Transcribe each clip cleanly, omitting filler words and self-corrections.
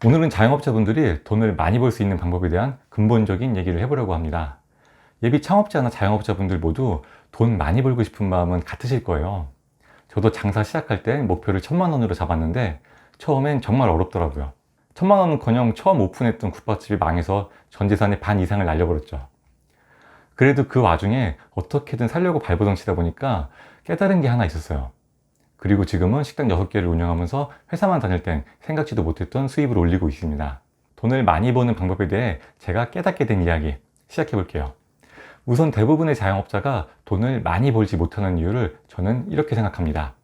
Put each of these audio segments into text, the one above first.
오늘은 자영업자분들이 돈을 많이 벌 수 있는 방법에 대한 근본적인 얘기를 해보려고 합니다. 예비 창업자나 자영업자분들 모두 돈 많이 벌고 싶은 마음은 같으실 거예요. 저도 장사 시작할 때 목표를 1,000만 원으로 잡았는데 처음엔 정말 어렵더라고요. 1,000만 원은커녕 처음 오픈했던 국밥집이 망해서 전 재산의 반 이상을 날려버렸죠. 그래도 그 와중에 어떻게든 살려고 발버둥 치다 보니까 깨달은 게 하나 있었어요. 그리고 지금은 식당 6개를 운영하면서 회사만 다닐 땐 생각지도 못했던 수입을 올리고 있습니다. 돈을 많이 버는 방법에 대해 제가 깨닫게 된 이야기 시작해 볼게요. 우선 대부분의 자영업자가 돈을 많이 벌지 못하는 이유를 저는 이렇게 생각합니다.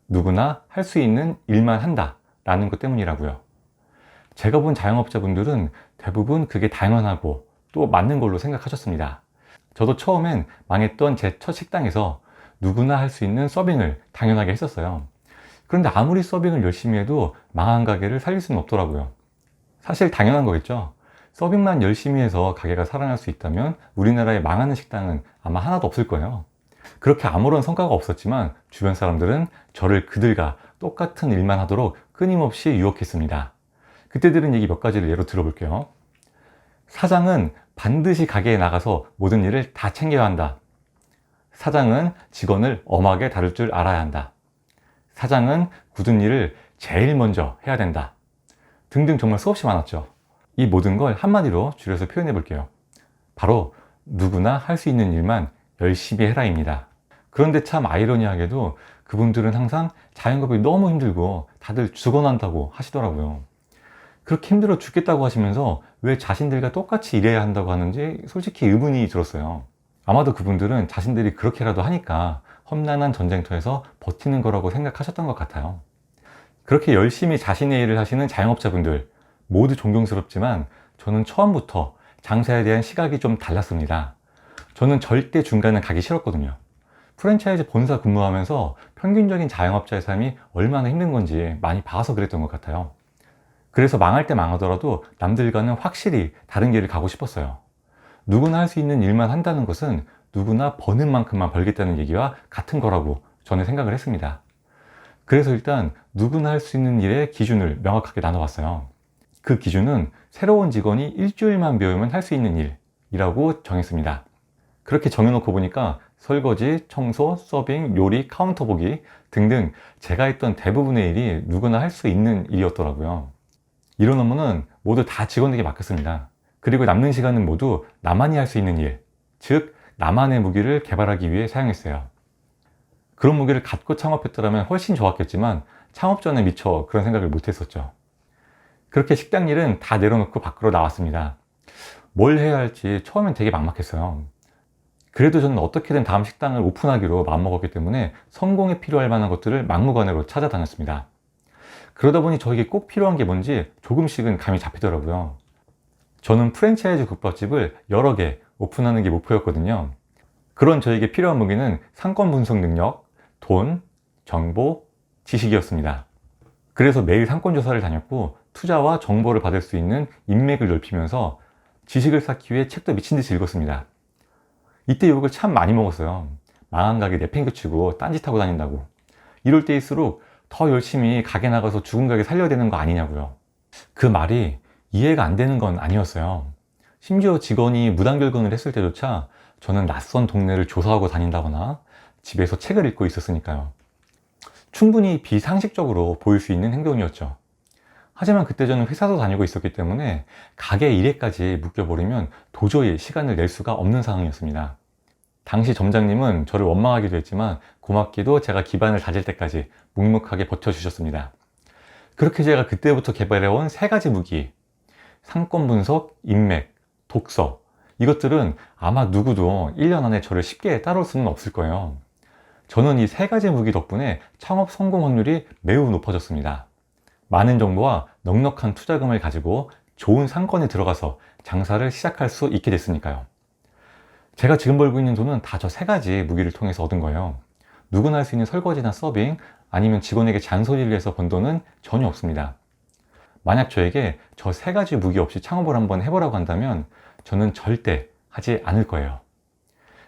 누구나 할 수 있는 일만 한다 라는 것 때문이라고요. 제가 본 자영업자분들은 대부분 그게 당연하고 또 맞는 걸로 생각하셨습니다. 저도 처음엔 망했던 제 첫 식당에서 누구나 할 수 있는 서빙을 당연하게 했었어요. 그런데 아무리 서빙을 열심히 해도 망한 가게를 살릴 수는 없더라고요. 사실 당연한 거겠죠. 서빙만 열심히 해서 가게가 살아날 수 있다면 우리나라에 망하는 식당은 아마 하나도 없을 거예요. 그렇게 아무런 성과가 없었지만 주변 사람들은 저를 그들과 똑같은 일만 하도록 끊임없이 유혹했습니다. 그때 들은 얘기 몇 가지를 예로 들어볼게요. 사장은 반드시 가게에 나가서 모든 일을 다 챙겨야 한다. 사장은 직원을 엄하게 다룰 줄 알아야 한다. 사장은 굳은 일을 제일 먼저 해야 된다. 등등 정말 수없이 많았죠. 이 모든 걸 한마디로 줄여서 표현해 볼게요. 바로 누구나 할 수 있는 일만 열심히 해라입니다. 그런데 참 아이러니하게도 그분들은 항상 자영업이 너무 힘들고 다들 죽어난다고 하시더라고요. 그렇게 힘들어 죽겠다고 하시면서 왜 자신들과 똑같이 일해야 한다고 하는지 솔직히 의문이 들었어요. 아마도 그분들은 자신들이 그렇게라도 하니까 험난한 전쟁터에서 버티는 거라고 생각하셨던 것 같아요. 그렇게 열심히 자신의 일을 하시는 자영업자분들 모두 존경스럽지만 저는 처음부터 장사에 대한 시각이 좀 달랐습니다. 저는 절대 중간에 가기 싫었거든요. 프랜차이즈 본사 근무하면서 평균적인 자영업자의 삶이 얼마나 힘든 건지 많이 봐서 그랬던 것 같아요. 그래서 망할 때 망하더라도 남들과는 확실히 다른 길을 가고 싶었어요. 누구나 할 수 있는 일만 한다는 것은 누구나 버는 만큼만 벌겠다는 얘기와 같은 거라고 저는 생각을 했습니다. 그래서 일단 누구나 할 수 있는 일의 기준을 명확하게 나눠봤어요. 그 기준은 새로운 직원이 일주일만 배우면 할 수 있는 일이라고 정했습니다. 그렇게 정해놓고 보니까 설거지, 청소, 서빙, 요리, 카운터 보기 등등 제가 했던 대부분의 일이 누구나 할 수 있는 일이었더라고요. 이런 업무는 모두 다 직원에게 맡겼습니다. 그리고 남는 시간은 모두 나만이 할 수 있는 일, 즉 나만의 무기를 개발하기 위해 사용했어요. 그런 무기를 갖고 창업했더라면 훨씬 좋았겠지만 창업 전에 미처 그런 생각을 못했었죠. 그렇게 식당 일은 다 내려놓고 밖으로 나왔습니다. 뭘 해야 할지 처음엔 되게 막막했어요. 그래도 저는 어떻게든 다음 식당을 오픈하기로 마음먹었기 때문에 성공에 필요할 만한 것들을 막무가내로 찾아다녔습니다. 그러다 보니 저에게 꼭 필요한 게 뭔지 조금씩은 감이 잡히더라고요. 저는 프랜차이즈 국밥집을 여러 개 오픈하는 게 목표였거든요. 그런 저에게 필요한 무기는 상권 분석 능력, 돈, 정보, 지식이었습니다. 그래서 매일 상권 조사를 다녔고 투자와 정보를 받을 수 있는 인맥을 넓히면서 지식을 쌓기 위해 책도 미친 듯이 읽었습니다. 이때 욕을 참 많이 먹었어요. 망한 가게 내팽개치고 딴짓하고 다닌다고. 이럴 때일수록 더 열심히 가게 나가서 죽은 가게 살려야 되는 거 아니냐고요. 그 말이 이해가 안 되는 건 아니었어요. 심지어 직원이 무단결근을 했을 때조차 저는 낯선 동네를 조사하고 다닌다거나 집에서 책을 읽고 있었으니까요. 충분히 비상식적으로 보일 수 있는 행동이었죠. 하지만 그때 저는 회사도 다니고 있었기 때문에 가게 일에까지 묶여버리면 도저히 시간을 낼 수가 없는 상황이었습니다. 당시 점장님은 저를 원망하기도 했지만 고맙게도 제가 기반을 다질 때까지 묵묵하게 버텨주셨습니다. 그렇게 제가 그때부터 개발해온 3가지 무기, 상권 분석, 인맥, 독서, 이것들은 아마 누구도 1년 안에 저를 쉽게 따라올 수는 없을 거예요. 저는 이 3가지 무기 덕분에 창업 성공 확률이 매우 높아졌습니다. 많은 정보와 넉넉한 투자금을 가지고 좋은 상권에 들어가서 장사를 시작할 수 있게 됐으니까요. 제가 지금 벌고 있는 돈은 다 저 3가지 무기를 통해서 얻은 거예요. 누구나 할 수 있는 설거지나 서빙, 아니면 직원에게 잔소리를 해서 번 돈은 전혀 없습니다. 만약 저에게 저 3가지 무기 없이 창업을 한번 해보라고 한다면 저는 절대 하지 않을 거예요.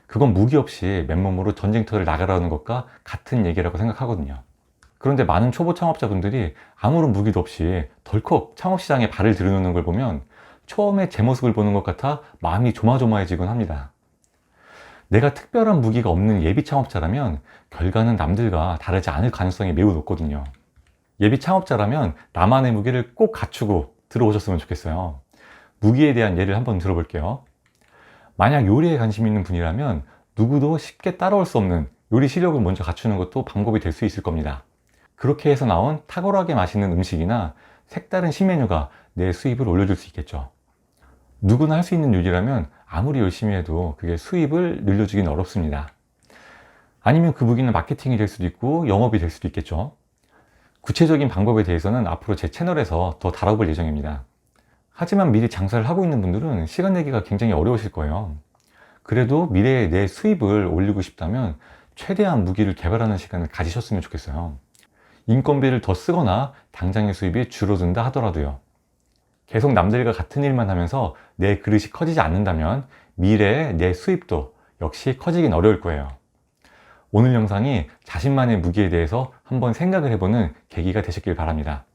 그건 무기 없이 맨몸으로 전쟁터를 나가라는 것과 같은 얘기라고 생각하거든요. 그런데 많은 초보 창업자분들이 아무런 무기도 없이 덜컥 창업시장에 발을 들여놓는 걸 보면 처음에 제 모습을 보는 것 같아 마음이 조마조마해지곤 합니다. 내가 특별한 무기가 없는 예비 창업자라면 결과는 남들과 다르지 않을 가능성이 매우 높거든요. 예비 창업자라면 나만의 무기를 꼭 갖추고 들어오셨으면 좋겠어요. 무기에 대한 예를 한번 들어볼게요. 만약 요리에 관심 있는 분이라면 누구도 쉽게 따라올 수 없는 요리 실력을 먼저 갖추는 것도 방법이 될 수 있을 겁니다. 그렇게 해서 나온 탁월하게 맛있는 음식이나 색다른 신메뉴가 내 수입을 올려줄 수 있겠죠. 누구나 할 수 있는 요리라면 아무리 열심히 해도 그게 수입을 늘려주긴 어렵습니다. 아니면 그 무기는 마케팅이 될 수도 있고 영업이 될 수도 있겠죠. 구체적인 방법에 대해서는 앞으로 제 채널에서 더 다뤄볼 예정입니다. 하지만 미리 장사를 하고 있는 분들은 시간 내기가 굉장히 어려우실 거예요. 그래도 미래에 내 수입을 올리고 싶다면 최대한 무기를 개발하는 시간을 가지셨으면 좋겠어요. 인건비를 더 쓰거나 당장의 수입이 줄어든다 하더라도요. 계속 남들과 같은 일만 하면서 내 그릇이 커지지 않는다면 미래에 내 수입도 역시 커지긴 어려울 거예요. 오늘 영상이 자신만의 무기에 대해서 한번 생각을 해보는 계기가 되셨길 바랍니다.